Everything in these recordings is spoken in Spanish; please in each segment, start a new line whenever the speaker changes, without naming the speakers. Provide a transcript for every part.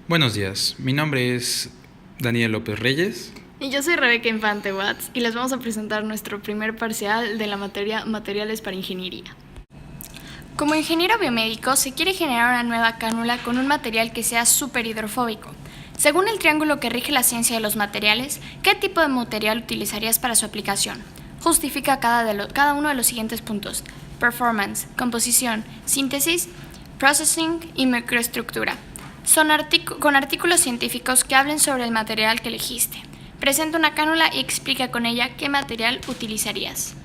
Buenos días, mi nombre es Daniel López Reyes.
Y yo soy Rebeca Infante Watts y les vamos a presentar nuestro primer parcial de la materia Materiales para Ingeniería. Como ingeniero biomédico se quiere generar una nueva cánula con un material que sea superhidrofóbico. Según el triángulo que rige la ciencia de los materiales, ¿qué tipo de material utilizarías para su aplicación? Justifica cada uno de los siguientes puntos: performance, composición, síntesis, processing y microestructura. Con artículos científicos que hablen sobre el material que elegiste. Presenta una cánula y explica con ella qué material utilizarías.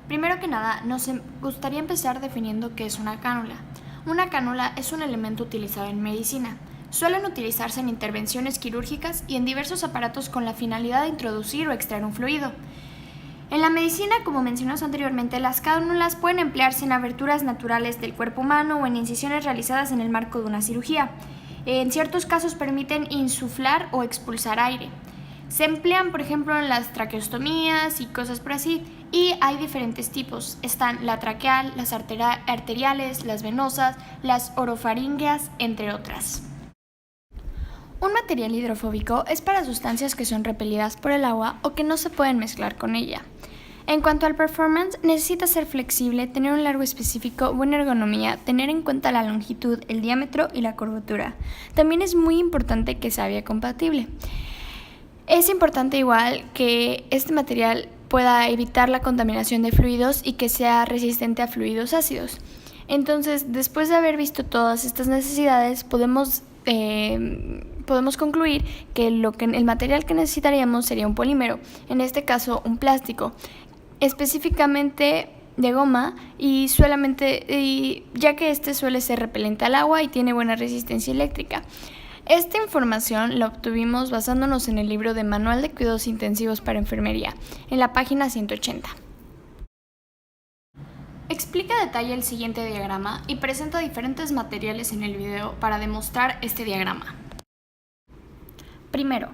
Primero que nada, nos gustaría empezar definiendo qué es una cánula. Una cánula es un elemento utilizado en medicina. Suelen utilizarse en intervenciones quirúrgicas y en diversos aparatos con la finalidad de introducir o extraer un fluido. En la medicina, como mencionamos anteriormente, las cánulas pueden emplearse en aberturas naturales del cuerpo humano o en incisiones realizadas en el marco de una cirugía. En ciertos casos permiten insuflar o expulsar aire. Se emplean, por ejemplo, en las traqueostomías y cosas por así, y hay diferentes tipos. Están la traqueal, las arteriales, las venosas, las orofaríngeas, entre otras. Un material hidrofóbico es para sustancias que son repelidas por el agua o que no se pueden mezclar con ella. En cuanto al performance, necesita ser flexible, tener un largo específico, buena ergonomía, tener en cuenta la longitud, el diámetro y la curvatura. También es muy importante que sea biocompatible. Es importante igual que este material pueda evitar la contaminación de fluidos y que sea resistente a fluidos ácidos. Entonces, después de haber visto todas estas necesidades, podemos concluir que el material que necesitaríamos sería un polímero, en este caso un plástico, específicamente de goma ya que este suele ser repelente al agua y tiene buena resistencia eléctrica. Esta información la obtuvimos basándonos en el libro de Manual de Cuidados Intensivos para Enfermería, en la página 180. Explica a detalle el siguiente diagrama y presenta diferentes materiales en el video para demostrar este diagrama. Primero,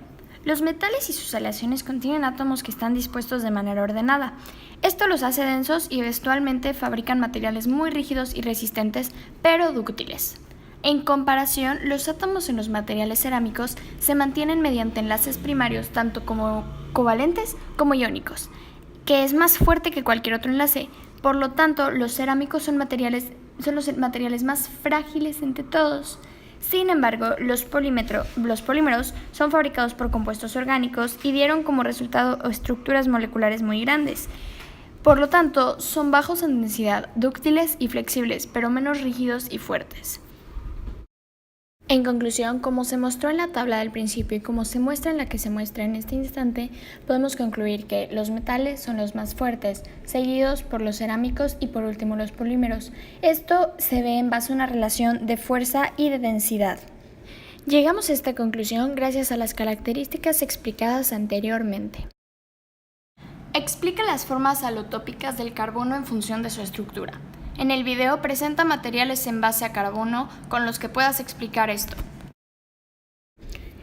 los metales y sus aleaciones contienen átomos que están dispuestos de manera ordenada. Esto los hace densos y eventualmente fabrican materiales muy rígidos y resistentes, pero dúctiles. En comparación, los átomos en los materiales cerámicos se mantienen mediante enlaces primarios tanto como covalentes como iónicos, que es más fuerte que cualquier otro enlace. Por lo tanto, los cerámicos son los materiales más frágiles entre todos. Sin embargo, los polímeros son fabricados por compuestos orgánicos y dieron como resultado estructuras moleculares muy grandes. Por lo tanto, son bajos en densidad, dúctiles y flexibles, pero menos rígidos y fuertes. En conclusión, como se mostró en la tabla del principio y como se muestra en la que se muestra en este instante, podemos concluir que los metales son los más fuertes, seguidos por los cerámicos y por último los polímeros. Esto se ve en base a una relación de fuerza y de densidad. Llegamos a esta conclusión gracias a las características explicadas anteriormente. Explica las formas alotópicas del carbono en función de su estructura. En el video presenta materiales en base a carbono con los que puedas explicar esto.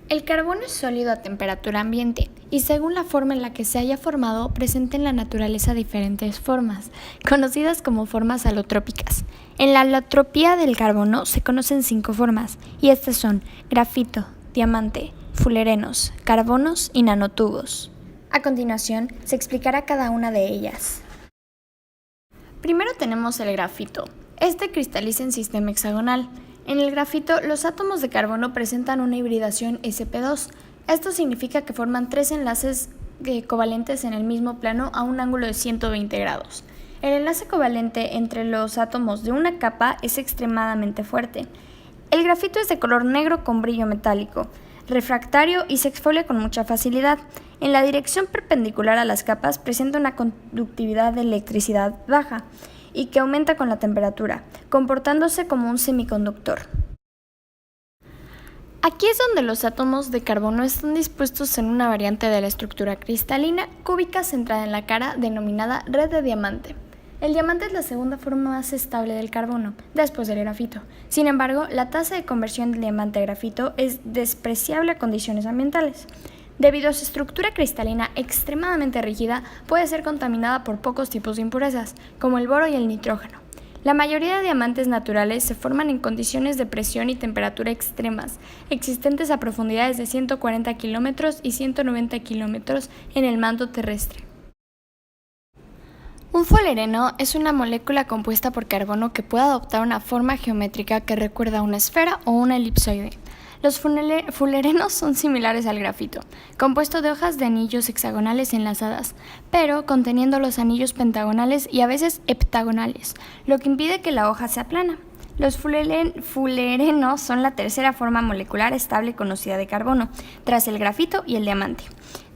El carbono es sólido a temperatura ambiente y según la forma en la que se haya formado presenta en la naturaleza diferentes formas, conocidas como formas alotrópicas. En la alotropía del carbono se conocen 5 formas y estas son grafito, diamante, fulerenos, carbonos y nanotubos. A continuación se explicará cada una de ellas. Primero tenemos el grafito. Este cristaliza en sistema hexagonal. En el grafito, los átomos de carbono presentan una hibridación sp2. Esto significa que forman 3 enlaces covalentes en el mismo plano a un ángulo de 120 grados. El enlace covalente entre los átomos de una capa es extremadamente fuerte. El grafito es de color negro con brillo metálico, refractario y se exfolia con mucha facilidad. En la dirección perpendicular a las capas presenta una conductividad de electricidad baja y que aumenta con la temperatura, comportándose como un semiconductor. Aquí es donde los átomos de carbono están dispuestos en una variante de la estructura cristalina cúbica centrada en la cara denominada red de diamante. El diamante es la segunda forma más estable del carbono, después del grafito. Sin embargo, la tasa de conversión del diamante a grafito es despreciable a condiciones ambientales. Debido a su estructura cristalina extremadamente rígida, puede ser contaminada por pocos tipos de impurezas, como el boro y el nitrógeno. La mayoría de diamantes naturales se forman en condiciones de presión y temperatura extremas, existentes a profundidades de 140 kilómetros y 190 kilómetros en el manto terrestre. Un fulereno es una molécula compuesta por carbono que puede adoptar una forma geométrica que recuerda a una esfera o una elipsoide. Los fulerenos son similares al grafito, compuesto de hojas de anillos hexagonales enlazadas, pero conteniendo los anillos pentagonales y a veces heptagonales, lo que impide que la hoja sea plana. Los fulerenos son la tercera forma molecular estable conocida de carbono, tras el grafito y el diamante.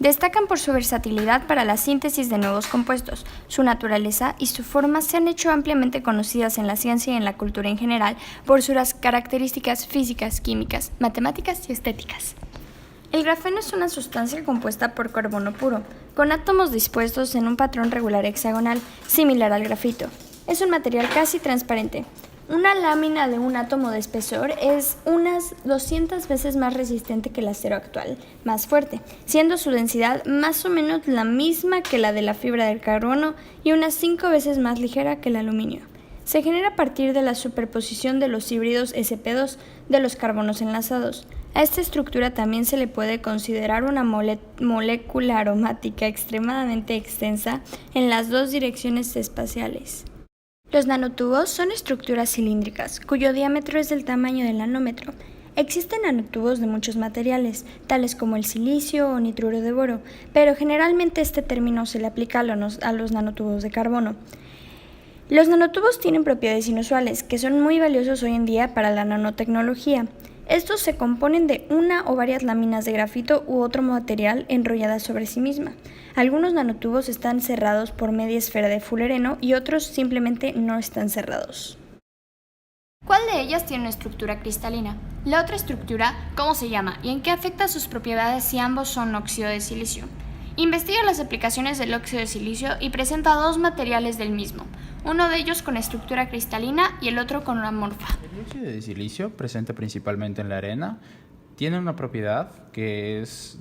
Destacan por su versatilidad para la síntesis de nuevos compuestos. Su naturaleza y su forma se han hecho ampliamente conocidas en la ciencia y en la cultura en general por sus características físicas, químicas, matemáticas y estéticas. El grafeno es una sustancia compuesta por carbono puro, con átomos dispuestos en un patrón regular hexagonal, similar al grafito. Es un material casi transparente. Una lámina de un átomo de espesor es unas 200 veces más resistente que el acero actual, más fuerte, siendo su densidad más o menos la misma que la de la fibra del carbono y unas 5 veces más ligera que el aluminio. Se genera a partir de la superposición de los híbridos sp2 de los carbonos enlazados. A esta estructura también se le puede considerar una molécula aromática extremadamente extensa en las dos direcciones espaciales. Los nanotubos son estructuras cilíndricas, cuyo diámetro es del tamaño del nanómetro. Existen nanotubos de muchos materiales, tales como el silicio o nitruro de boro, pero generalmente este término se le aplica a los nanotubos de carbono. Los nanotubos tienen propiedades inusuales, que son muy valiosos hoy en día para la nanotecnología. Estos se componen de una o varias láminas de grafito u otro material enrolladas sobre sí misma. Algunos nanotubos están cerrados por media esfera de fulereno y otros simplemente no están cerrados. ¿Cuál de ellas tiene una estructura cristalina? La otra estructura, ¿cómo se llama y en qué afecta sus propiedades si ambos son óxido de silicio? Investiga las aplicaciones del óxido de silicio y presenta dos materiales del mismo, uno de ellos con estructura cristalina y el otro con amorfa.
El óxido de silicio, presente principalmente en la arena, tiene una propiedad que es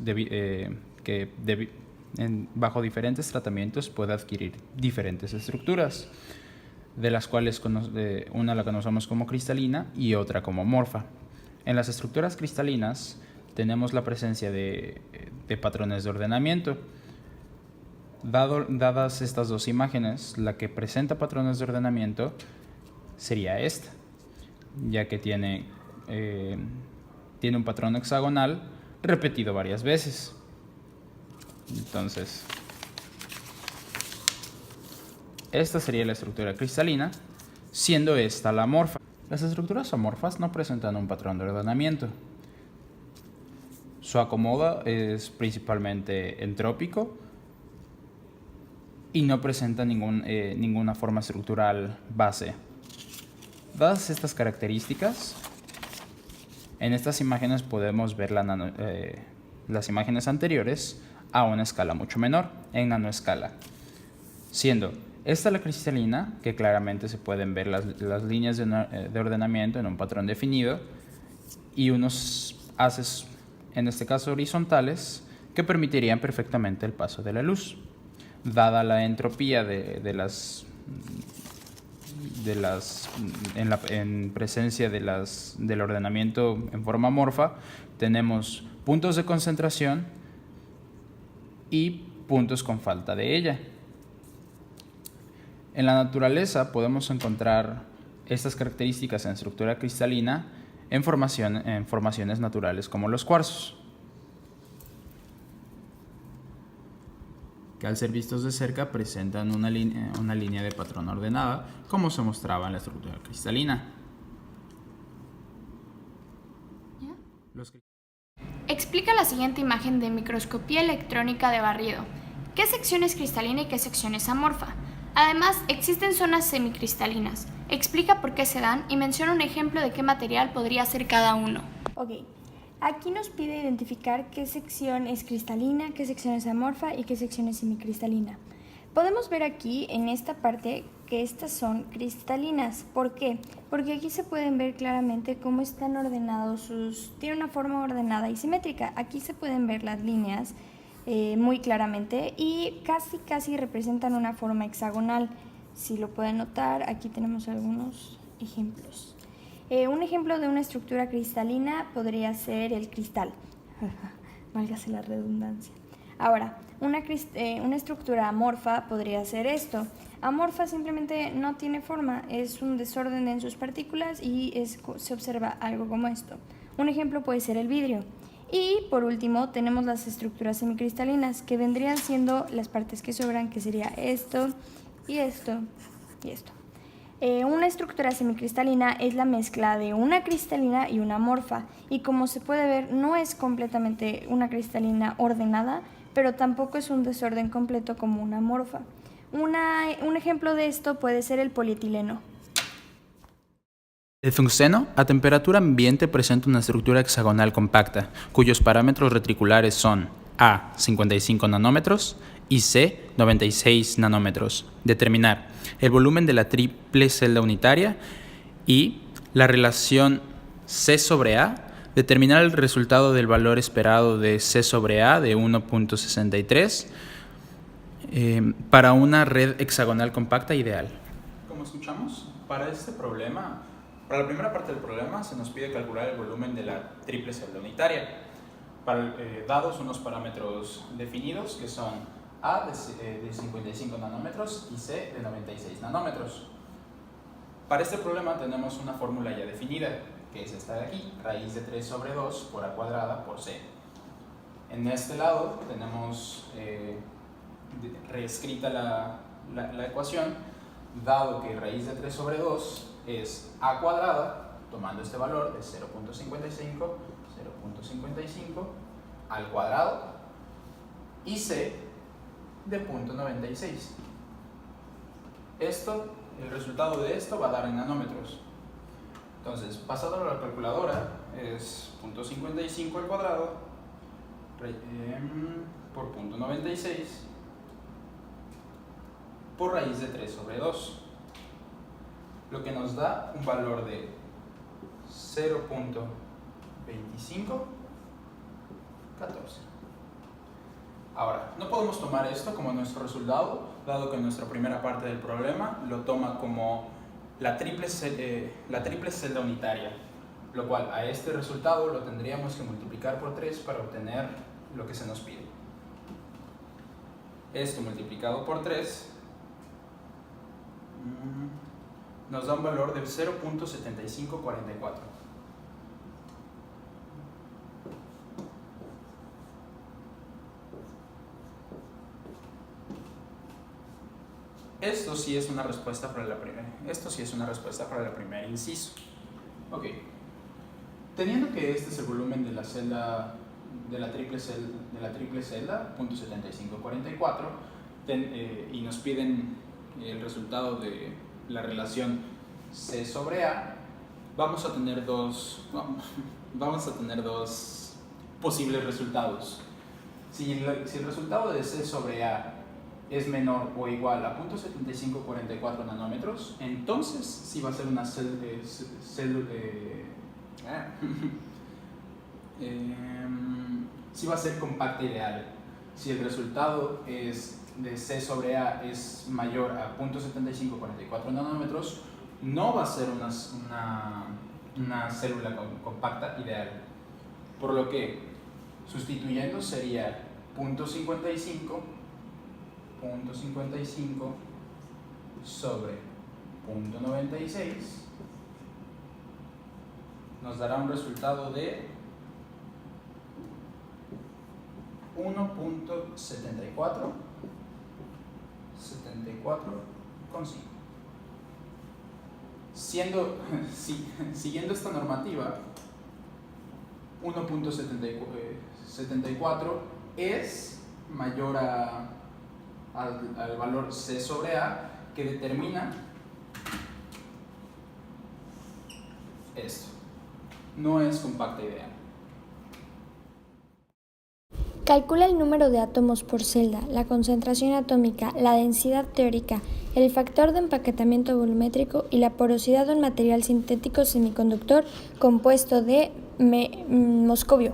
bajo diferentes tratamientos puede adquirir diferentes estructuras, de las cuales una la conocemos como cristalina y otra como amorfa. En las estructuras cristalinas tenemos la presencia de patrones de ordenamiento. Dadas estas dos imágenes, la que presenta patrones de ordenamiento sería esta, ya que tiene un patrón hexagonal repetido varias veces. Entonces, esta sería la estructura cristalina, siendo esta la amorfa. Las estructuras amorfas no presentan un patrón de ordenamiento. Su acomodo es principalmente entrópico y no presenta ninguna forma estructural base. Dadas estas características, en estas imágenes podemos ver las imágenes anteriores a una escala mucho menor, en nanoescala, siendo esta la cristalina, que claramente se pueden ver las líneas de ordenamiento en un patrón definido y unos haces, en este caso horizontales, que permitirían perfectamente el paso de la luz. Dada la entropía en presencia del ordenamiento en forma amorfa, tenemos puntos de concentración y puntos con falta de ella. En la naturaleza podemos encontrar estas características en estructura cristalina en formaciones naturales como los cuarzos, que al ser vistos de cerca presentan una línea de patrón ordenada, como se mostraba en la estructura cristalina.
Explica la siguiente imagen de microscopía electrónica de barrido. ¿Qué sección es cristalina y qué sección es amorfa? Además, existen zonas semicristalinas. Explica por qué se dan y menciona un ejemplo de qué material podría ser cada uno. Ok, aquí nos pide identificar qué sección es cristalina, qué sección es amorfa y qué sección es semicristalina. Podemos ver aquí en esta parte que estas son cristalinas. ¿Por qué? Porque aquí se pueden ver claramente cómo están ordenados tiene una forma ordenada y simétrica. Aquí se pueden ver las líneas muy claramente y casi representan una forma hexagonal. Si lo pueden notar, aquí tenemos algunos ejemplos. Un ejemplo de una estructura cristalina podría ser el cristal. Válgase la redundancia. Ahora, una estructura amorfa podría ser esto. Amorfa simplemente no tiene forma, es un desorden en sus partículas y se observa algo como esto. Un ejemplo puede ser el vidrio. Y por último tenemos las estructuras semicristalinas, que vendrían siendo las partes que sobran, que sería esto y esto y esto. Una estructura semicristalina es la mezcla de una cristalina y una amorfa, y como se puede ver no es completamente una cristalina ordenada, pero tampoco es un desorden completo como una amorfa. Un ejemplo de esto puede ser el polietileno.
El tungsteno a temperatura ambiente presenta una estructura hexagonal compacta, cuyos parámetros reticulares son A 55 nanómetros y C 96 nanómetros. Determinar el volumen de la triple celda unitaria y la relación C sobre A. Determinar el resultado del valor esperado de C sobre A de 1.63 para una red hexagonal compacta ideal. Como escuchamos, para la primera parte del problema se nos pide calcular el volumen de la triple celda unitaria, dados unos parámetros definidos que son A de 55 nanómetros y C de 96 nanómetros. Para este problema tenemos una fórmula ya definida, que es esta de aquí, raíz de 3 sobre 2 por A cuadrada por C. En este lado tenemos reescrita la ecuación, dado que raíz de 3 sobre 2 es A cuadrada, tomando este valor de 0.55 al cuadrado, y C de 0.96. El resultado de esto va a dar en nanómetros. Entonces, pasándolo a la calculadora, es 0.55 al cuadrado por 0.96 por raíz de 3 sobre 2, lo que nos da un valor de 0.2514. Ahora, no podemos tomar esto como nuestro resultado, dado que nuestra primera parte del problema lo toma como la triple celda unitaria, lo cual a este resultado lo tendríamos que multiplicar por 3 para obtener lo que se nos pide. Esto multiplicado por 3 nos da un valor de 0.7544. Esto sí es una respuesta para la primera inciso. Ok. Teniendo que este es el volumen de la celda de la triple celda, 0.7544, y nos piden el resultado de la relación C sobre A, vamos a tener dos posibles resultados. Si el resultado de C sobre A es menor o igual a 0.7544 nanómetros, entonces sí va a ser una sí va a ser compacta ideal. Si el resultado de C sobre A es mayor a 0.7544 nanómetros, no va a ser una célula compacta ideal. Por lo que, sustituyendo, sería 0.55 sobre 0.96 nos dará un resultado de 1.74,5. Siguiendo esta normativa, 1.74 es mayor al valor C sobre A, que determina esto. No es compacta ideal.
Calcula el número de átomos por celda, la concentración atómica, la densidad teórica, el factor de empaquetamiento volumétrico y la porosidad de un material sintético semiconductor compuesto de moscovio.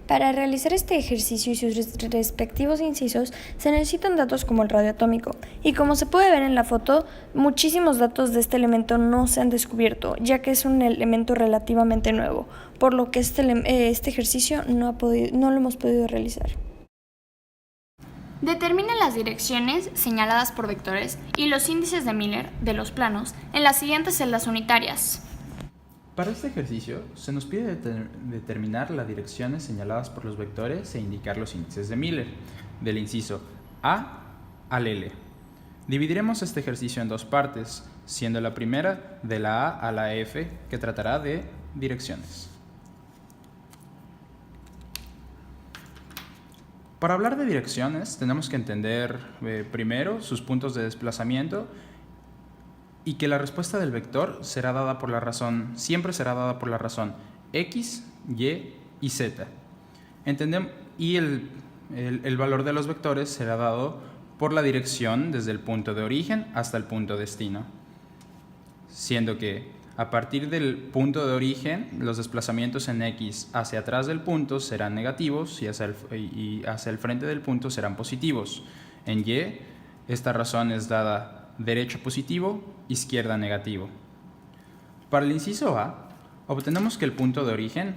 Para realizar este ejercicio y sus respectivos incisos se necesitan datos como el radio atómico, y como se puede ver en la foto, muchísimos datos de este elemento no se han descubierto, ya que es un elemento relativamente nuevo, por lo que este ejercicio no lo hemos podido realizar. Determina las direcciones señaladas por vectores y los índices de Miller de los planos en las siguientes celdas unitarias.
Para este ejercicio, se nos pide determinar las direcciones señaladas por los vectores e indicar los índices de Miller, del inciso A al L. Dividiremos este ejercicio en dos partes, siendo la primera de la A a la F, que tratará de direcciones. Para hablar de direcciones, tenemos que entender primero sus puntos de desplazamiento y que la respuesta del vector siempre será dada por la razón x, y y z. Y el valor de los vectores será dado por la dirección desde el punto de origen hasta el punto destino, siendo que a partir del punto de origen, los desplazamientos en x hacia atrás del punto serán negativos y hacia el frente del punto serán positivos. En y, esta razón es dada derecho positivo, izquierda negativo. Para el inciso A, obtenemos que el punto de origen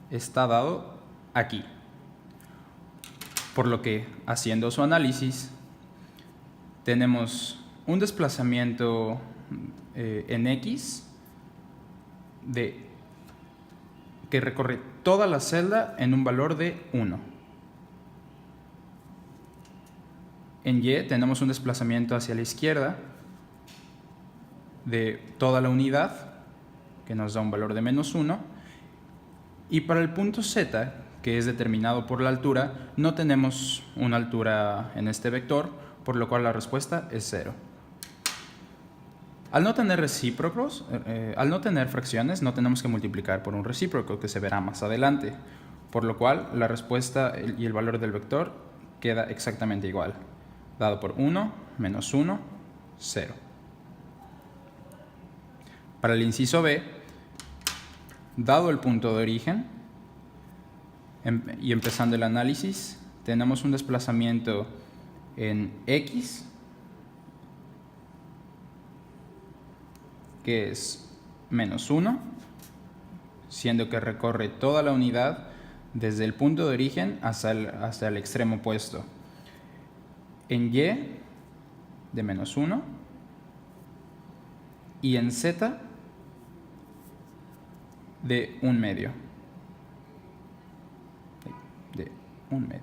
está dado aquí, por lo que, haciendo su análisis, tenemos un desplazamiento en x que recorre toda la celda en un valor de 1. En y tenemos un desplazamiento hacia la izquierda de toda la unidad, que nos da un valor de -1. Y para el punto z, que es determinado por la altura, no tenemos una altura en este vector, por lo cual la respuesta es 0. Al no tener fracciones, no tenemos que multiplicar por un recíproco, que se verá más adelante, por lo cual la respuesta y el valor del vector queda exactamente igual, dado por 1, -1, 0. Para el inciso B, dado el punto de origen, y empezando el análisis, tenemos un desplazamiento en x, que es -1, siendo que recorre toda la unidad desde el punto de origen hasta el extremo opuesto. En y, de -1, y en z, de 1/2. De 1/2.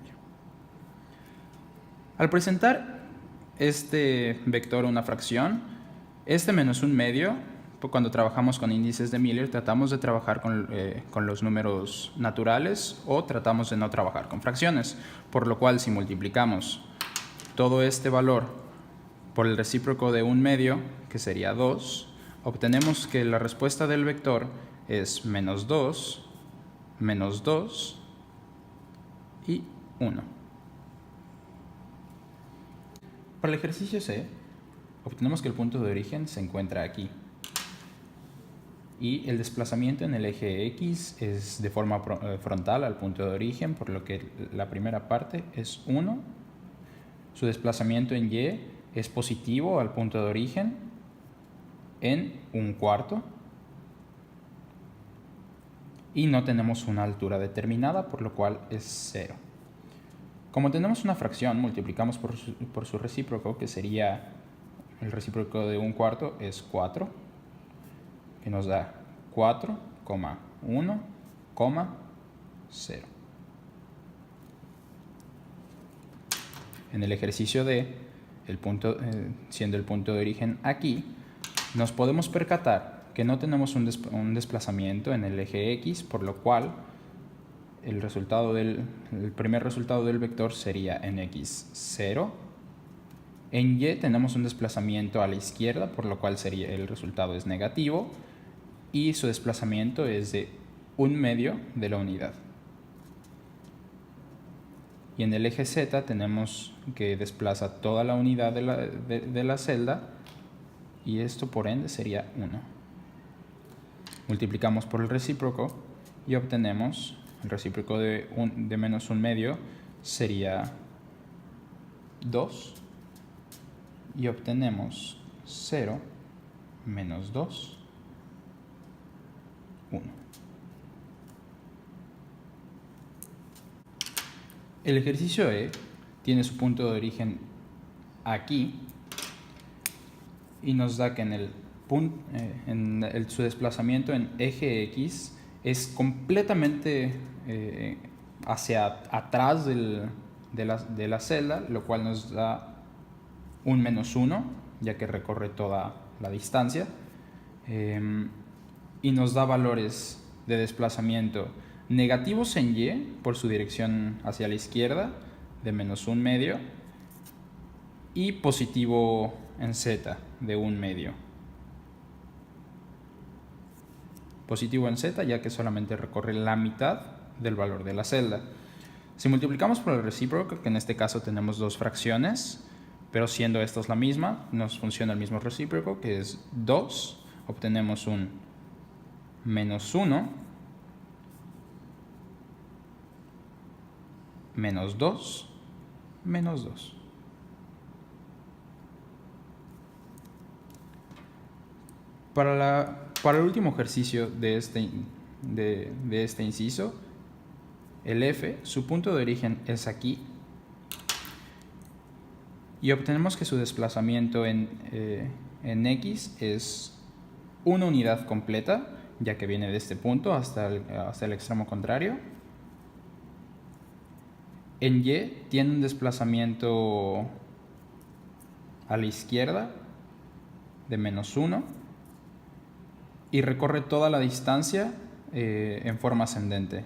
Al presentar este vector una fracción, este -1/2, cuando trabajamos con índices de Miller, tratamos de trabajar con los números naturales o tratamos de no trabajar con fracciones, por lo cual si multiplicamos todo este valor por el recíproco de 1/2, que sería 2, obtenemos que la respuesta del vector es -2, -2 y 1. Para el ejercicio C, obtenemos que el punto de origen se encuentra aquí y el desplazamiento en el eje X es de forma frontal al punto de origen, por lo que la primera parte es 1. Su desplazamiento en Y es positivo al punto de origen en 1/4 y no tenemos una altura determinada, por lo cual es 0. Como tenemos una fracción, multiplicamos por su recíproco, que sería el recíproco de 1/4 es 4, que nos da 4,1,0. En el ejercicio D, siendo el punto de origen aquí, nos podemos percatar que no tenemos un desplazamiento en el eje X, por lo cual el primer resultado del vector sería en X 0. En Y tenemos un desplazamiento a la izquierda, por lo cual el resultado es negativo y su desplazamiento es de 1/2 de la unidad. Y en el eje Z tenemos que desplaza toda la unidad de la celda y esto por ende sería 1. Multiplicamos por el recíproco y obtenemos el recíproco de menos 1/2 sería 2 y obtenemos 0 menos 2, 1. El ejercicio E tiene su punto de origen aquí y nos da que su desplazamiento en eje X es completamente hacia atrás de la celda, lo cual nos da un menos 1, ya que recorre toda la distancia, y nos da valores de desplazamiento negativos en Y por su dirección hacia la izquierda de menos 1/2 y positivo en Z de 1/2. Positivo en Z ya que solamente recorre la mitad del valor de la celda. Si multiplicamos por el recíproco, que en este caso tenemos dos fracciones, pero siendo estas la misma, nos funciona el mismo recíproco, que es 2, obtenemos un menos 1, menos 2, menos 2. Para el último ejercicio de este inciso, el F, su punto de origen es aquí, y obtenemos que su desplazamiento en X es una unidad completa, ya que viene de este punto hasta el extremo contrario. En Y tiene un desplazamiento a la izquierda de menos 1 y recorre toda la distancia en forma ascendente.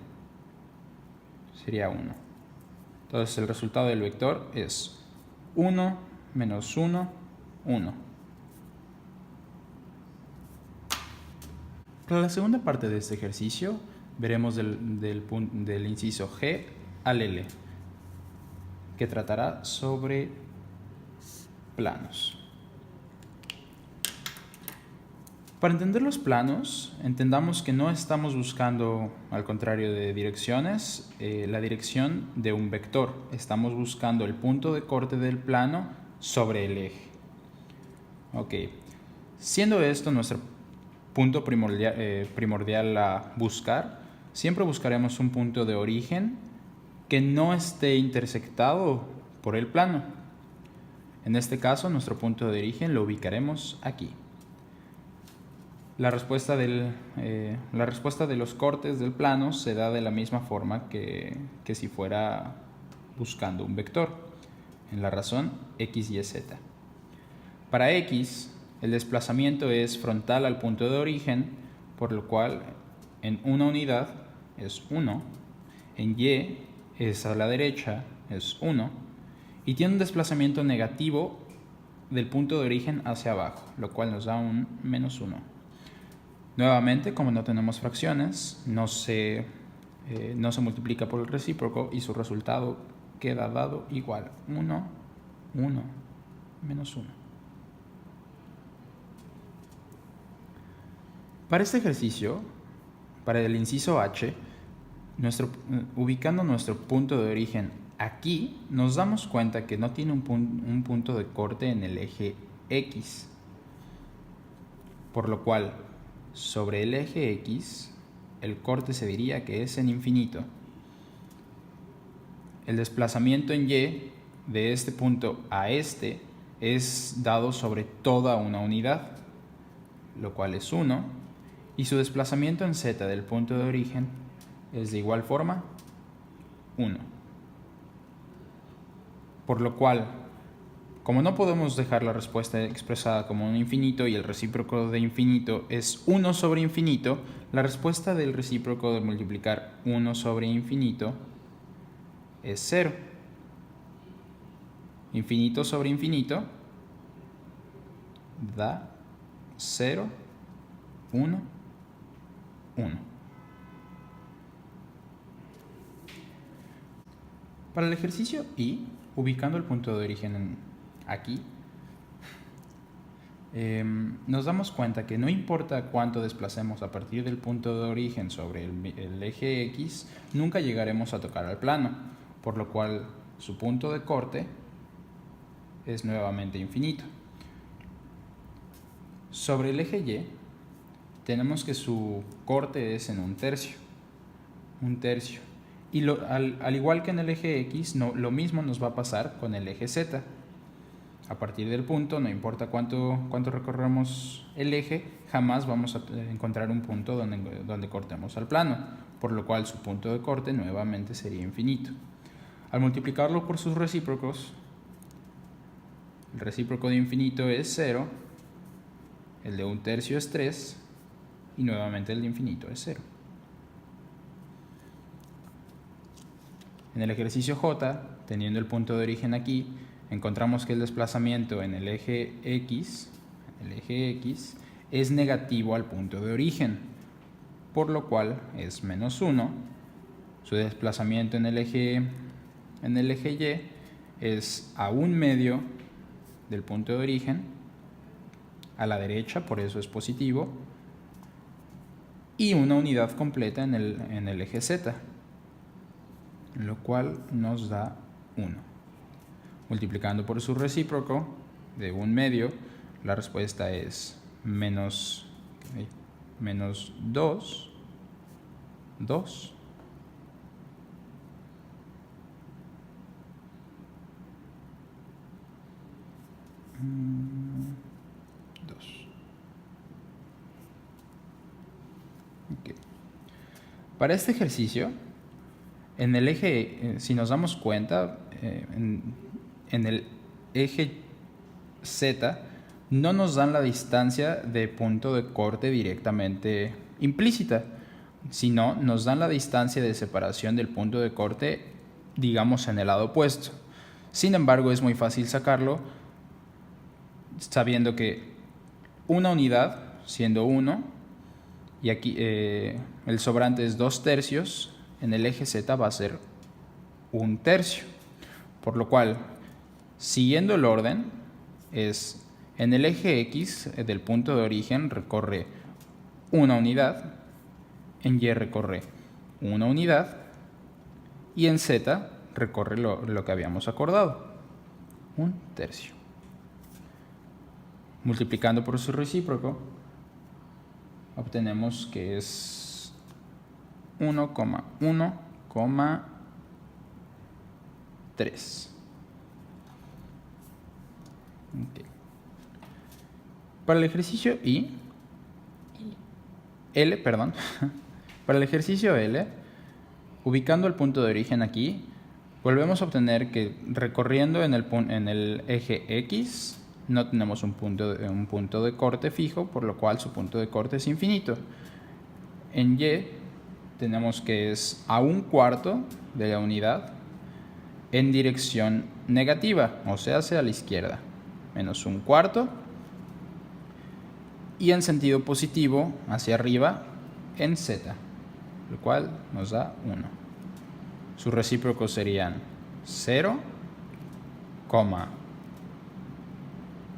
Sería 1. Entonces el resultado del vector es 1, menos 1, 1. Para la segunda parte de este ejercicio veremos del inciso G al L, que tratará sobre planos. Para entender los planos, entendamos que no estamos buscando, al contrario de direcciones, la dirección de un vector. Estamos buscando el punto de corte del plano sobre el eje. Ok. Siendo esto nuestro punto primordial a buscar, siempre buscaremos un punto de origen que no esté intersectado por el plano. En este caso, nuestro punto de origen lo ubicaremos aquí. La respuesta de los cortes del plano se da de la misma forma que si fuera buscando un vector, en la razón X, Y, Z. Para X, el desplazamiento es frontal al punto de origen, por lo cual en una unidad es 1, en Y es a la derecha, es 1, y tiene un desplazamiento negativo del punto de origen hacia abajo, lo cual nos da un menos 1. Nuevamente, como no tenemos fracciones, no se multiplica por el recíproco y su resultado queda dado igual. 1, 1, menos 1. Para este ejercicio, para el inciso H, ubicando nuestro punto de origen aquí, nos damos cuenta que no tiene un punto de corte en el eje X, por lo cual sobre el eje X el corte se diría que es en infinito. El desplazamiento en Y de este punto a este es dado sobre toda una unidad, lo cual es 1, y su desplazamiento en Z del punto de origen es de igual forma 1. Por lo cual, como no podemos dejar la respuesta expresada como un infinito y el recíproco de infinito es 1 sobre infinito, la respuesta del recíproco de multiplicar 1 sobre infinito es 0. Infinito sobre infinito da 0, 1, 1. Para el ejercicio I, ubicando el punto de origen aquí, nos damos cuenta que no importa cuánto desplacemos a partir del punto de origen sobre el eje X, nunca llegaremos a tocar al plano, por lo cual su punto de corte es nuevamente infinito. Sobre el eje Y, tenemos que su corte es en un tercio. Y al igual que en el eje X, lo mismo nos va a pasar con el eje Z. A partir del punto, no importa cuánto recorremos el eje, jamás vamos a encontrar un punto donde cortemos al plano, por lo cual su punto de corte nuevamente sería infinito. Al multiplicarlo por sus recíprocos, el recíproco de infinito es 0, el de un tercio es 3, y nuevamente el de infinito es 0. En el ejercicio J, teniendo el punto de origen aquí, encontramos que el desplazamiento en el eje X es negativo al punto de origen, por lo cual es menos 1. Su desplazamiento en el eje Y es a 1/2 del punto de origen, a la derecha, por eso es positivo, y una unidad completa en el eje Z, lo cual nos da 1. Multiplicando por su recíproco de 1/2, la respuesta es menos 2, 2. Okay. Para este ejercicio, en el eje, si nos damos cuenta, en el eje Z no nos dan la distancia de punto de corte directamente implícita, sino nos dan la distancia de separación del punto de corte, digamos, en el lado opuesto. Sin embargo, es muy fácil sacarlo sabiendo que una unidad, siendo 1, y aquí el sobrante es 2/3, en el eje Z va a ser 1/3. Por lo cual, siguiendo el orden, es en el eje X del punto de origen recorre una unidad, en Y recorre una unidad y en Z recorre lo que habíamos acordado, 1/3. Multiplicando por su recíproco, obtenemos que es 1,1,3. Okay. Para el ejercicio para el ejercicio L, ubicando el punto de origen aquí, volvemos a obtener que recorriendo en el eje X no tenemos un punto de corte fijo, por lo cual su punto de corte es infinito. En Y tenemos que es a 1/4 de la unidad en dirección negativa, o sea, hacia la izquierda, menos 1/4, y en sentido positivo, hacia arriba, en Z, lo cual nos da 1. Sus recíprocos serían 0,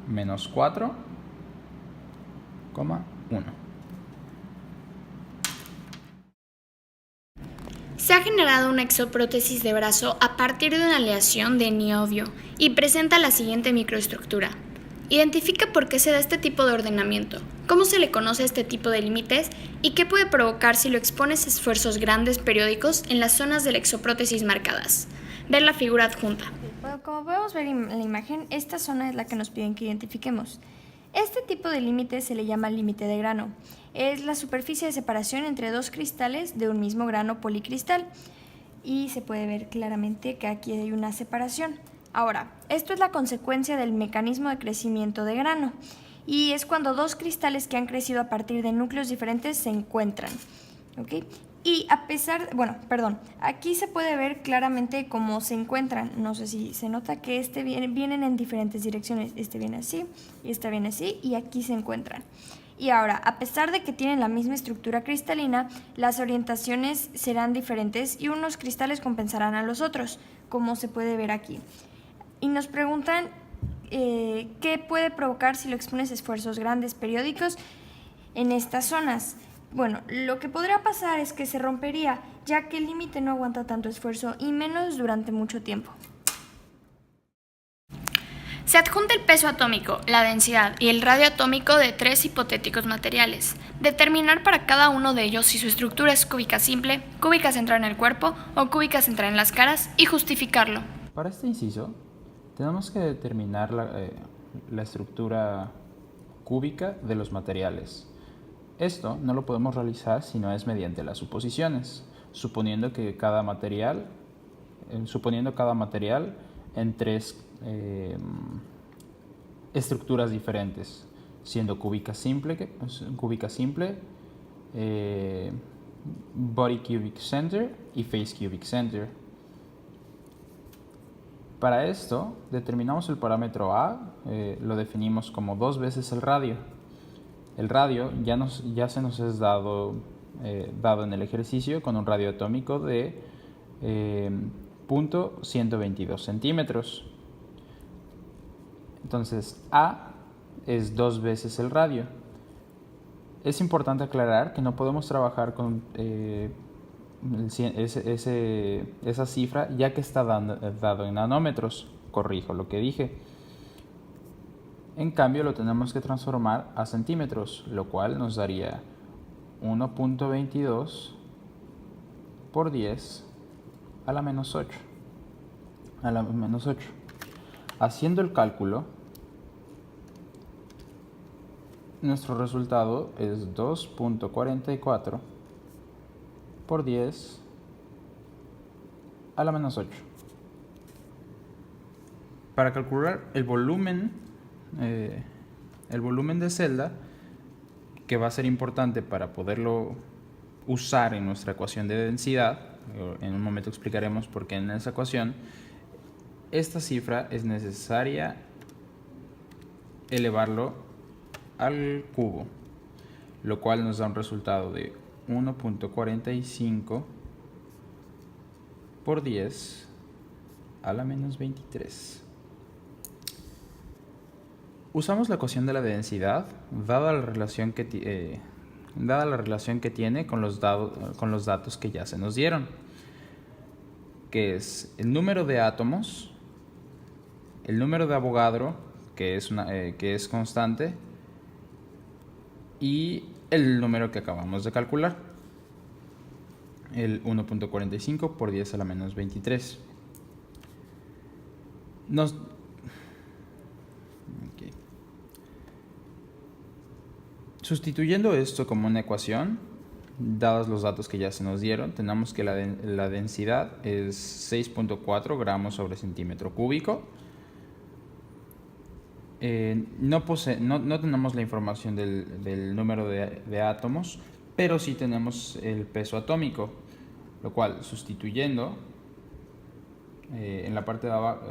menos 4, 1.
Se ha generado una exoprótesis de brazo a partir de una aleación de niobio y presenta la siguiente microestructura. Identifica por qué se da este tipo de ordenamiento, cómo se le conoce a este tipo de límites y qué puede provocar si lo expones a esfuerzos grandes periódicos en las zonas de la exoprótesis marcadas. Ver la figura adjunta.
Bueno, como podemos ver en la imagen, esta zona es la que nos piden que identifiquemos. Este tipo de límite se le llama límite de grano. Es la superficie de separación entre dos cristales de un mismo grano policristal. Y se puede ver claramente que aquí hay una separación. Ahora, esto es la consecuencia del mecanismo de crecimiento de grano. Y es cuando dos cristales que han crecido a partir de núcleos diferentes se encuentran. ¿Ok? Y aquí se puede ver claramente cómo se encuentran. No sé si se nota que vienen en diferentes direcciones. Este viene así, y este viene así, y aquí se encuentran. Y ahora, a pesar de que tienen la misma estructura cristalina, las orientaciones serán diferentes y unos cristales compensarán a los otros, como se puede ver aquí. Y nos preguntan ¿qué puede provocar si lo expones a esfuerzos grandes periódicos en estas zonas? Bueno, lo que podría pasar es que se rompería, ya que el límite no aguanta tanto esfuerzo y menos durante mucho tiempo.
Se adjunta el peso atómico, la densidad y el radio atómico de 3 hipotéticos materiales. Determinar para cada uno de ellos si su estructura es cúbica simple, cúbica centrada en el cuerpo o cúbica centrada en las caras y justificarlo.
Para este inciso, tenemos que determinar la estructura cúbica de los materiales. Esto no lo podemos realizar si no es mediante las suposiciones, suponiendo cada material en 3 estructuras diferentes, siendo cúbica simple, body cubic center y face cubic center. Para esto, determinamos el parámetro A, lo definimos como 2 veces el radio. El radio ya se nos es dado en el ejercicio con un radio atómico de 0.122 centímetros. Entonces, A es 2 veces el radio. Es importante aclarar que no podemos trabajar con esa cifra ya que está dado en nanómetros. Corrijo lo que dije. En cambio, lo tenemos que transformar a centímetros, lo cual nos daría 1.22 por 10 a la menos 8. Haciendo el cálculo, nuestro resultado es 2.44 por 10 a la menos 8. Para calcular el volumen de celda, que va a ser importante para poderlo usar en nuestra ecuación de densidad, en un momento explicaremos por qué en esa ecuación, esta cifra es necesaria elevarlo al cubo, lo cual nos da un resultado de 1.45 por 10 a la menos 23. Usamos la ecuación de la densidad dada la relación que tiene con los datos que ya se nos dieron, que es el número de átomos, el número de Avogadro, que es constante, y el número que acabamos de calcular, el 1.45 por 10 a la menos 23. Sustituyendo esto como una ecuación, dados los datos que ya se nos dieron, tenemos que la densidad es 6.4 gramos sobre centímetro cúbico. No tenemos la información del número de átomos, pero sí tenemos el peso atómico, lo cual, sustituyendo en la parte de abajo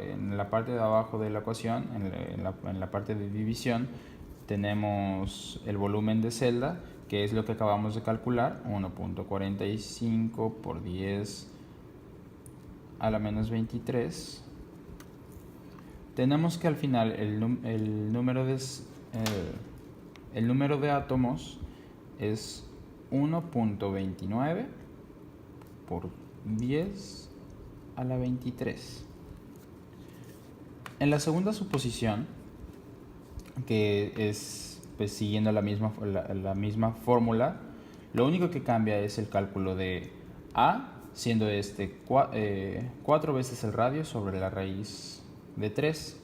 de la ecuación, en la parte de división, tenemos el volumen de celda, que es lo que acabamos de calcular, 1.45 por 10 a la menos 23. Tenemos que al final el número de átomos es 1.29 por 10 a la 23. En la segunda suposición, que es pues, siguiendo la misma fórmula, lo único que cambia es el cálculo de A, siendo 4 veces el radio sobre la raíz de 3.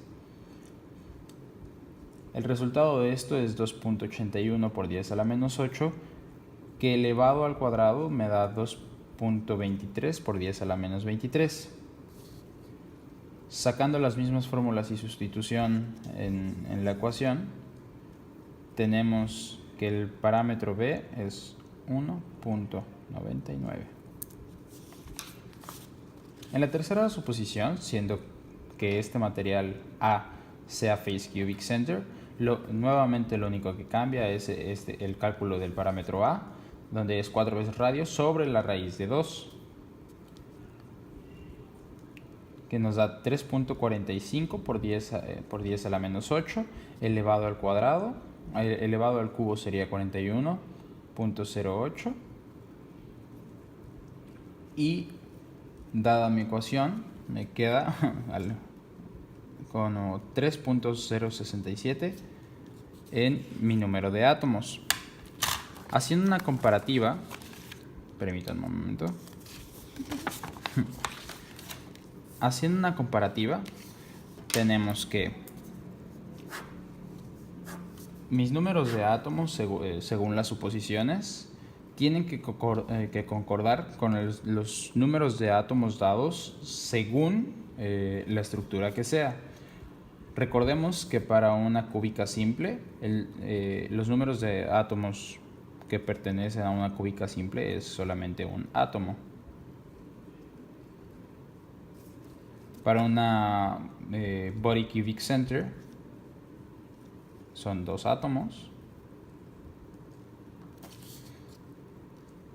El resultado de esto es 2.81 por 10 a la menos 8, que elevado al cuadrado me da 2.23 por 10 a la menos 23. Sacando las mismas fórmulas y sustitución en la ecuación, tenemos que el parámetro B es 1.99. En la tercera suposición, siendo que este material A sea face cubic center, nuevamente lo único que cambia es el cálculo del parámetro A, donde es 4 veces radio sobre la raíz de 2, que nos da 3.45 por 10 a la menos 8 elevado al cuadrado. Elevado al cubo sería 41.08. Y dada mi ecuación, me queda con 3.067 en mi número de átomos. Haciendo una comparativa, permítanme un momento. Haciendo una comparativa, tenemos que mis números de átomos, según las suposiciones, tienen que concordar con los números de átomos dados según la estructura que sea. Recordemos que para una cúbica simple, los números de átomos que pertenecen a una cúbica simple es solamente un átomo. Para una body cubic center son 2 átomos.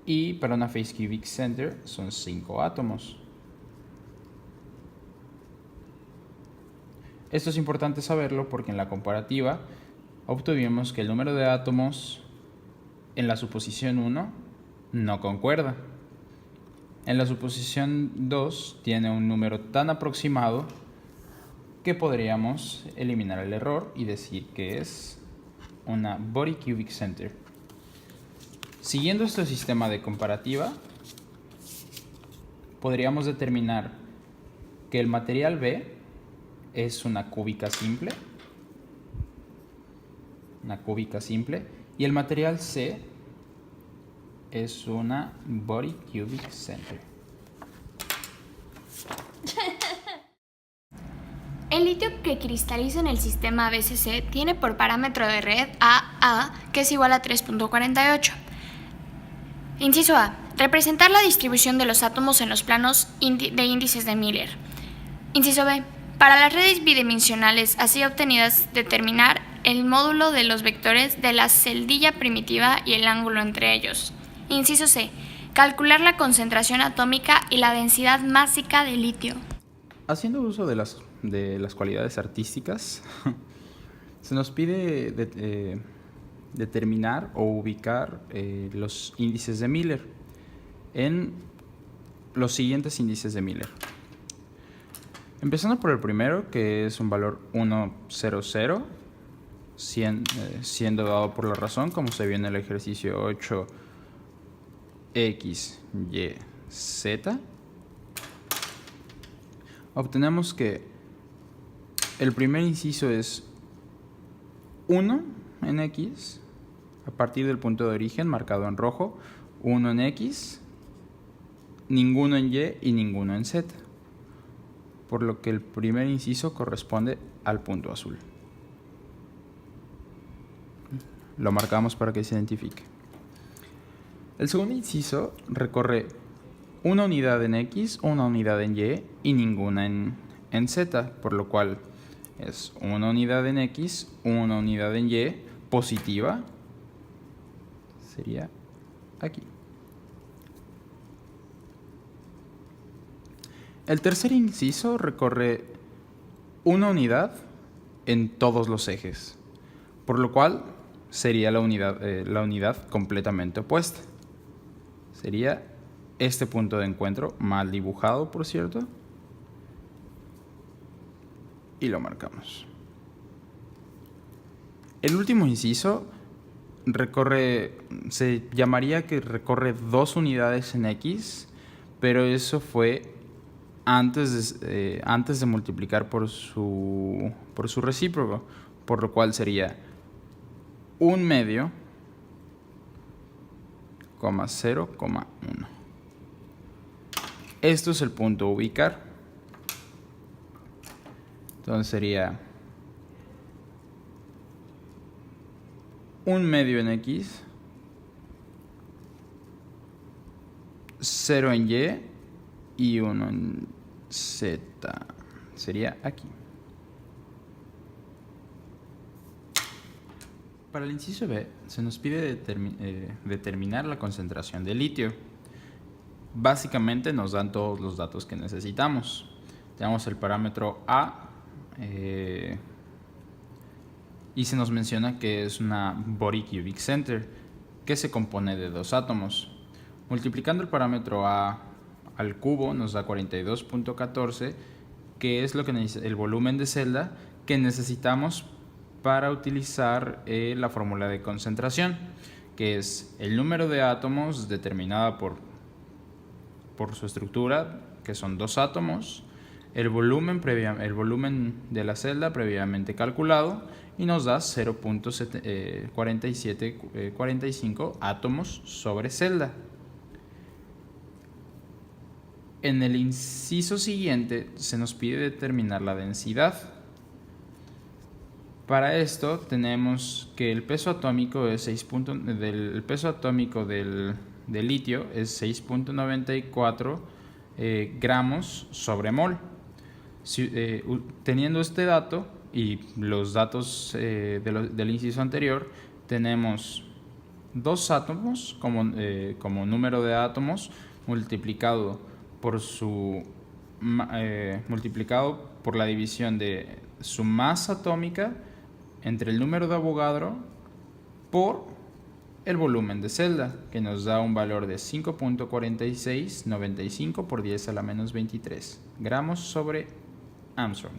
Y para una face cubic center son 5 átomos. Esto es importante saberlo porque en la comparativa obtuvimos que el número de átomos en la suposición 1 no concuerda. En la suposición 2 tiene un número tan aproximado que podríamos eliminar el error y decir que es una body cubic center. Siguiendo este sistema de comparativa, podríamos determinar que el material B es una cúbica simple, y el material C es una body cubic center.
El litio que cristaliza en el sistema BCC tiene por parámetro de red AA, que es igual a 3.48. Inciso A. Representar la distribución de los átomos en los planos de índices de Miller. Inciso B. Para las redes bidimensionales así obtenidas, determinar el módulo de los vectores de la celdilla primitiva y el ángulo entre ellos. Inciso C. Calcular la concentración atómica y la densidad másica de litio.
Haciendo uso de las cualidades artísticas, se nos pide determinar o ubicar los índices de Miller en los siguientes índices de Miller. Empezando por el primero, que es un valor 1,00, siendo dado por la razón, como se vio en el ejercicio 8x, y, z. Obtenemos que el primer inciso es 1 en x, a partir del punto de origen marcado en rojo, 1 en x, ninguno en y y ninguno en z, por lo que el primer inciso corresponde al punto azul. Lo marcamos para que se identifique. El segundo inciso recorre una unidad en x, una unidad en y y ninguna en z, por lo cual es una unidad en x, una unidad en y positiva, sería aquí. El tercer inciso recorre una unidad en todos los ejes, por lo cual sería la unidad completamente opuesta. Sería este punto de encuentro, mal dibujado, por cierto, y lo marcamos. El último inciso se llamaría que recorre 2 unidades en x, pero eso fue antes de multiplicar por su recíproco, por lo cual sería 1 medio, 0,1. Esto es el punto a ubicar. Entonces sería 1 medio en x, 0 en y 1 en z. Sería aquí. Para el inciso B se nos pide determinar la concentración de litio. Básicamente nos dan todos los datos que necesitamos. tenemos el parámetro A, y se nos menciona que es una body cubic center que se compone de 2 átomos. Multiplicando el parámetro A al cubo nos da 42.14, que es lo que el volumen de celda que necesitamos para utilizar la fórmula de concentración, que es el número de átomos determinada por su estructura, que son 2 átomos, el volumen de la celda previamente calculado, y nos da 0.4745 átomos sobre celda. En el inciso siguiente se nos pide determinar la densidad. Para esto tenemos que el peso atómico es el peso atómico del litio es 6.94 gramos sobre mol. Teniendo este dato y los datos del inciso anterior, tenemos 2 átomos como número de átomos multiplicado por la división de su masa atómica entre el número de Avogadro por el volumen de celda, que nos da un valor de 5.4695 por 10 a la menos 23 gramos sobre Armstrong.